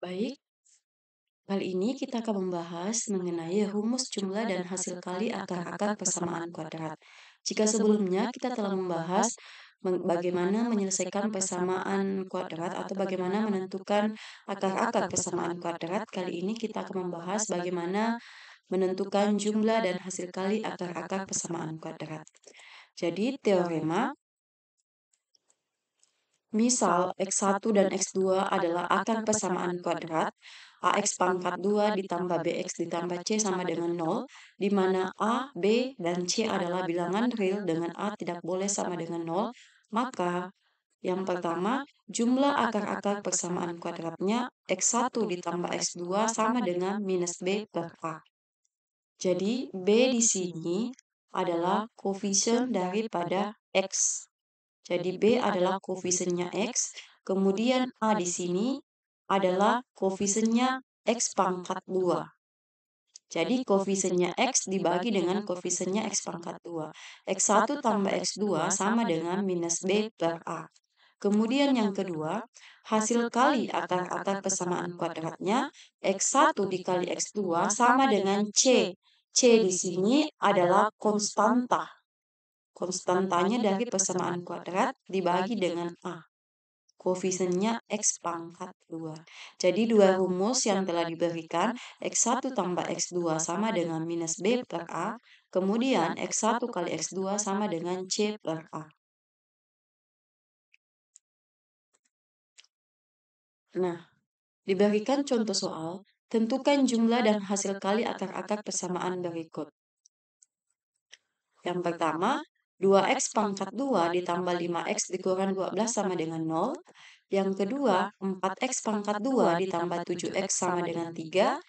Baik, kali ini kita akan membahas mengenai rumus jumlah dan hasil kali akar-akar persamaan kuadrat. Jika sebelumnya kita telah membahas bagaimana menyelesaikan persamaan kuadrat atau bagaimana menentukan akar-akar persamaan kuadrat, kali ini kita akan membahas bagaimana menentukan jumlah dan hasil kali akar-akar persamaan kuadrat. Jadi, teorema misal X1 dan X2 adalah akar persamaan kuadrat, AX pangkat 2 ditambah BX ditambah C sama dengan 0, di mana A, B, dan C adalah bilangan real dengan A tidak boleh sama dengan 0, maka yang pertama, jumlah akar-akar persamaan kuadratnya X1 ditambah X2 sama dengan minus B per A. Jadi, B di sini adalah koefisien daripada X. Jadi B adalah koefisiennya X, kemudian A di sini adalah koefisiennya X pangkat 2. Jadi koefisiennya X dibagi dengan koefisiennya X pangkat 2. X1 tambah X2 sama dengan minus B per A. Kemudian yang kedua, hasil kali akar-akar persamaan kuadratnya X1 dikali X2 sama dengan C. C di sini adalah konstanta. Konstantanya dari persamaan kuadrat dibagi dengan A. Koefisiennya X pangkat 2. Jadi dua rumus yang telah diberikan, X1 tambah X2 sama dengan minus B per A, kemudian X1 kali X2 sama dengan C per A. Nah, diberikan contoh soal, tentukan jumlah dan hasil kali akar-akar persamaan berikut. Yang pertama, 2x pangkat 2 ditambah 5x dikurang 12 sama dengan 0. Yang kedua, 4x pangkat 2 ditambah 7x sama dengan 3.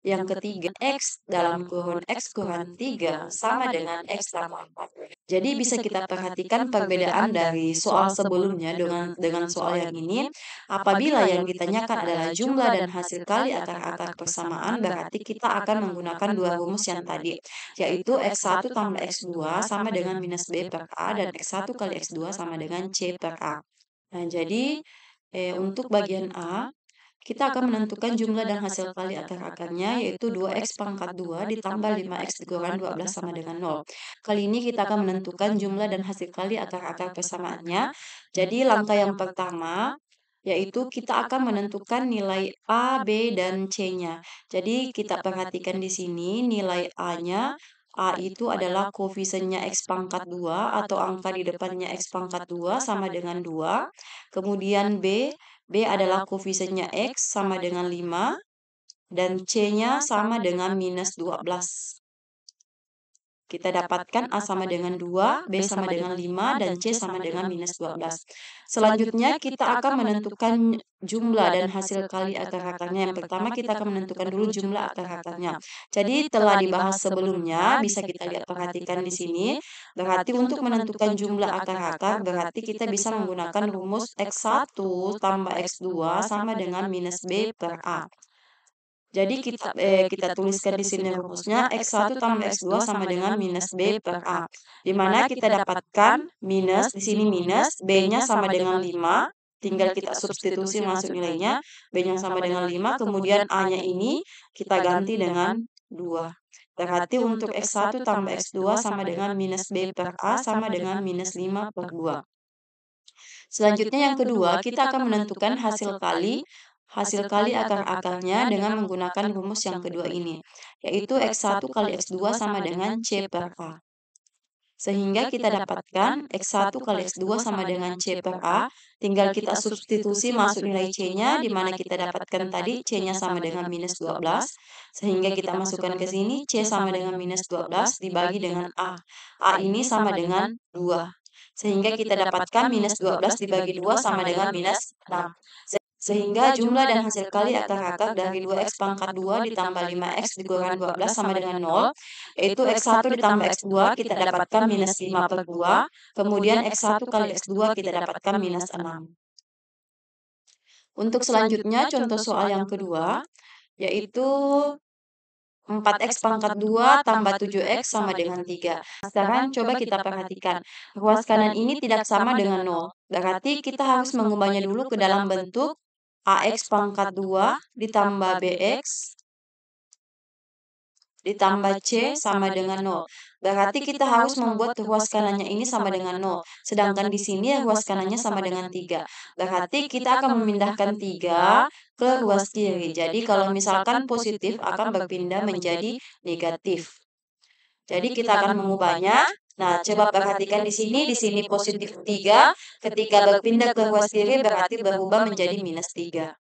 Yang ketiga, x dalam kurun x kurang 3 sama dengan x tambah 4. Jadi bisa kita perhatikan perbedaan dari soal sebelumnya dengan soal yang ini. Apabila yang ditanyakan adalah jumlah dan hasil kali akar-akar persamaan, berarti kita akan menggunakan dua rumus yang tadi, yaitu X1 tambah X2 sama dengan minus B per A dan X1 kali X2 sama dengan C per A. Nah, jadi untuk bagian A, kita akan menentukan jumlah dan hasil kali akar-akarnya, yaitu 2x pangkat 2 ditambah 5x dikurang 12 sama dengan 0. Kali ini kita akan menentukan jumlah dan hasil kali akar-akar persamaannya. Jadi langkah yang pertama, yaitu kita akan menentukan nilai A, B, dan C-nya. Jadi kita perhatikan di sini nilai A-nya, A itu adalah koefisiennya X pangkat 2 atau angka di depannya X pangkat 2 sama dengan 2. Kemudian B adalah koefisiennya X sama dengan 5, dan C-nya sama dengan minus 12. Kita dapatkan A sama dengan 2, B sama dengan 5, dan C sama dengan minus 12. Selanjutnya kita akan menentukan jumlah dan hasil kali akar-akarnya. Yang pertama kita akan menentukan dulu jumlah akar-akarnya. Jadi telah dibahas sebelumnya, bisa kita lihat perhatikan di sini. Berarti untuk menentukan jumlah akar-akar, berarti kita bisa menggunakan rumus X1 tambah X2 sama dengan minus B per A. Jadi kita tuliskan di sini rumusnya X1 tambah X2 sama dengan minus B per A. Di mana kita dapatkan minus, di sini minus, B-nya sama dengan 5, tinggal kita substitusi masuk nilainya, B-nya sama dengan 5, kemudian A-nya ini kita ganti dengan 2. Berarti untuk X1 tambah X2 sama dengan minus B per A sama dengan minus 5 per 2. Selanjutnya yang kedua, kita akan menentukan hasil kali akar-akarnya dengan menggunakan rumus yang kedua ini, yaitu X1 kali X2 sama dengan C per A. Sehingga kita dapatkan X1 kali X2 sama dengan C per A, tinggal kita substitusi masuk nilai C-nya, di mana kita dapatkan tadi C-nya sama dengan minus 12, sehingga kita masukkan ke sini, C sama dengan minus 12 dibagi dengan A. A ini sama dengan 2. Sehingga kita dapatkan minus 12 dibagi 2 sama dengan minus 6. Sehingga jumlah dan hasil kali akar-akar dari 2x pangkat 2 ditambah 5x dikurang 12 sama dengan 0, yaitu x1 ditambah x2 kita dapatkan minus 5 per 2, kemudian x1 kali x2 kita dapatkan minus 6. Untuk selanjutnya, contoh soal yang kedua, yaitu 4x pangkat 2 tambah 7x sama dengan 3. Sekarang coba kita perhatikan, ruas kanan ini tidak sama dengan 0. Berarti kita harus mengubahnya dulu ke dalam bentuk AX pangkat 2 ditambah BX ditambah C sama dengan 0. Berarti kita harus membuat ruas kanannya ini sama dengan 0. Sedangkan di sini ruas kanannya sama dengan 3. Berarti kita akan memindahkan 3 ke ruas kiri. Jadi kalau misalkan positif akan berpindah menjadi negatif. Jadi kita akan mengubahnya. Nah, coba perhatikan di sini positif 3. Ketika berpindah ke ruas kiri berarti berubah menjadi minus 3.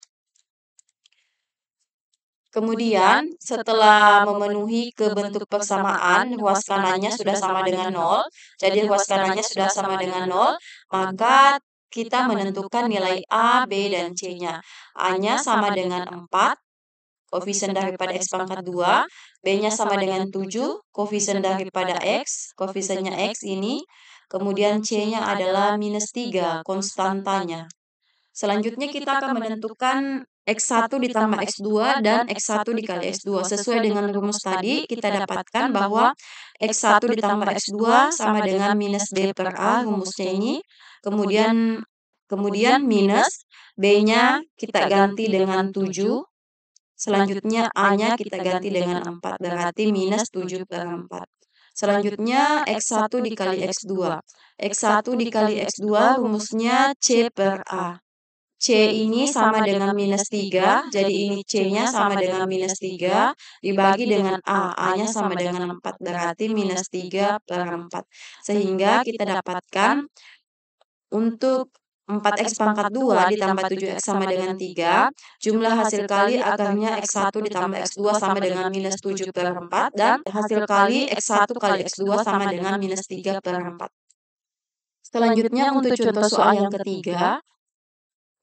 Kemudian, setelah memenuhi ke bentuk persamaan, ruas kanannya sudah sama dengan 0. Jadi, ruas kanannya sudah sama dengan 0, maka kita menentukan nilai A, B, dan C-nya. A-nya sama dengan 4, koefisien daripada X pangkat 2. B-nya sama dengan 7, koefisien daripada X, koefisiennya X ini. Kemudian C-nya adalah minus 3, konstantanya. Selanjutnya kita akan menentukan X1 ditambah X2 dan X1 dikali X2. Sesuai dengan rumus tadi, kita dapatkan bahwa X1 ditambah X2 sama dengan minus B per A, rumusnya ini. Kemudian minus B-nya kita ganti dengan 7. Selanjutnya A-nya kita ganti dengan 4, berarti minus 7 per 4. Selanjutnya X1 dikali X2. X1 dikali X2 rumusnya C per A. C ini sama dengan minus 3, jadi ini C-nya sama dengan minus 3, dibagi dengan A, A-nya sama dengan 4, berarti minus 3 per 4. Sehingga kita dapatkan untuk 4X pangkat 2 ditambah 7X sama dengan 3, jumlah hasil kali akarnya X1 ditambah X2 sama dengan minus 7 per 4, dan hasil kali X1 kali X2 sama dengan minus 3 per 4. Selanjutnya untuk contoh soal yang ketiga,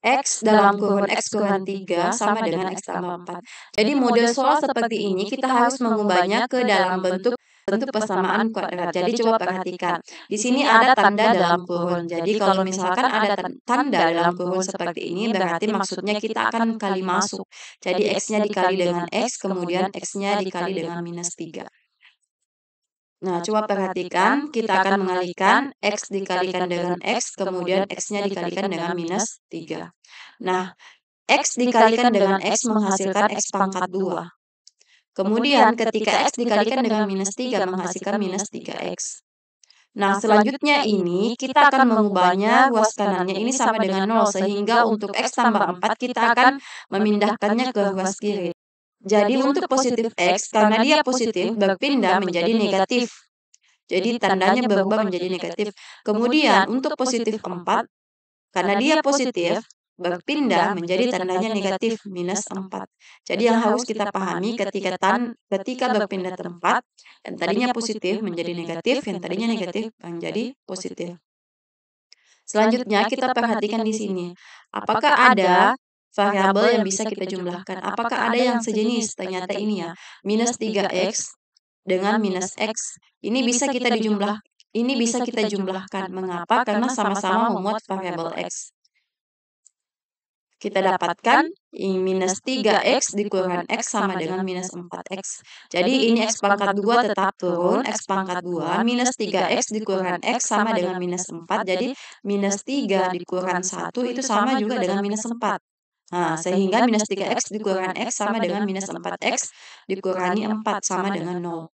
X dalam kurun X kurang 3 sama dengan X tambah 4. Jadi model soal seperti ini kita harus mengubahnya ke dalam bentuk persamaan kuadrat. Jadi coba perhatikan. Di sini ada tanda dalam kurun. Jadi kalau misalkan ada tanda dalam kurun seperti ini berarti maksudnya kita akan kali masuk. Jadi X-nya dikali dengan X, kemudian X-nya dikali dengan minus 3. Nah, coba perhatikan, kita akan mengalihkan X dikalikan dengan X, kemudian X-nya dikalikan dengan minus 3. Nah, X dikalikan dengan X menghasilkan X pangkat 2. Kemudian ketika X dikalikan dengan minus 3 menghasilkan minus 3X. Nah, selanjutnya ini kita akan mengubahnya ruas kanannya ini sama dengan 0, sehingga untuk X tambah 4 kita akan memindahkannya ke ruas kiri. Jadi untuk positif X, karena dia positif, berpindah menjadi negatif. Jadi tandanya berubah menjadi negatif. Kemudian untuk positif 4, karena dia positif, berpindah menjadi tandanya negatif, minus 4. Jadi yang harus kita pahami ketika berpindah tempat, yang tadinya positif menjadi negatif, yang tadinya negatif menjadi positif. Selanjutnya kita perhatikan di sini. Apakah ada variabel yang bisa kita jumlahkan? Apakah ada yang sejenis? Ternyata ini ya, minus 3X dengan minus X. Ini bisa kita jumlahkan. Mengapa? Karena sama-sama memuat variabel X. Kita dapatkan minus 3X dikurangi X sama dengan minus 4X. Jadi ini X pangkat 2 tetap turun, X pangkat 2 minus 3X dikurangi X sama dengan minus 4. Jadi minus 3 dikurangi 1 itu sama juga dengan minus 4. Nah, sehingga minus 3X dikurangi X sama dengan minus 4X dikurangi 4 sama dengan 0.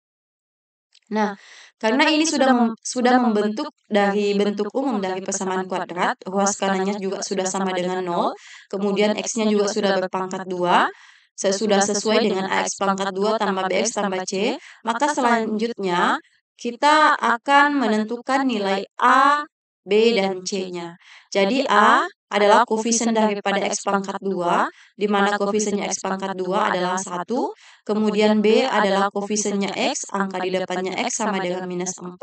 Nah, karena ini sudah membentuk dari bentuk umum dari persamaan kuadrat, ruas kanannya juga sudah sama dengan 0, kemudian X-nya juga sudah berpangkat 2, sudah sesuai dengan AX pangkat 2 tambah BX tambah C, maka selanjutnya kita akan menentukan nilai A, B, dan C-nya. Jadi A adalah koefisien daripada X pangkat 2, di mana koefisiennya X pangkat 2 adalah 1, kemudian B adalah koefisiennya X, angka di depannya X sama dengan minus 4,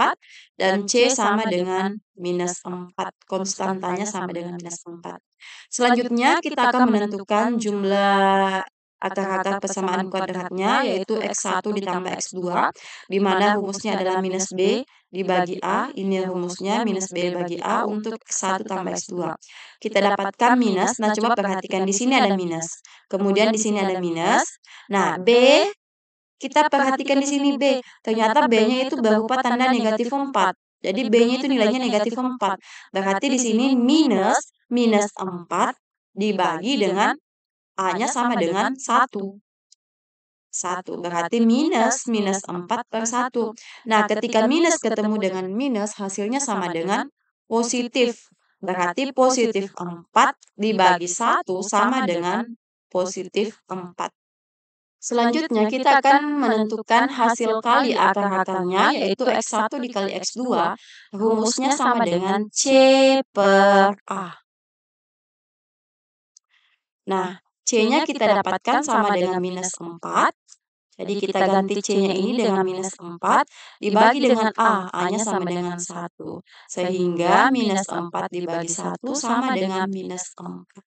dan C sama dengan minus 4, konstantanya sama dengan minus 4. Selanjutnya kita akan menentukan jumlah akar-akar persamaan kuadratnya, yaitu X1 ditambah X2, di mana rumusnya adalah minus B dibagi A, ini rumusnya minus B bagi A untuk X1 tambah X2. Kita dapatkan minus, nah coba perhatikan di sini ada minus, kemudian di sini ada minus. Nah, B, kita perhatikan di sini B, ternyata B-nya itu berupa tanda negatif 4. Jadi B-nya itu nilainya negatif 4. Berarti di sini minus 4 dibagi dengan A-nya sama dengan 1. 1, berarti minus, minus 4/1. Nah, ketika minus ketemu dengan minus, hasilnya sama dengan positif. Berarti positif 4 dibagi 1 sama dengan positif 4. Selanjutnya, kita akan menentukan hasil kali akar-akarnya, yaitu X1 dikali X2. Rumusnya sama dengan C per A. Nah, C-nya kita dapatkan sama dengan minus 4. Jadi kita ganti C-nya ini dengan minus 4, dibagi dengan A. A-nya sama dengan 1. Sehingga minus 4 dibagi 1 sama dengan minus 4.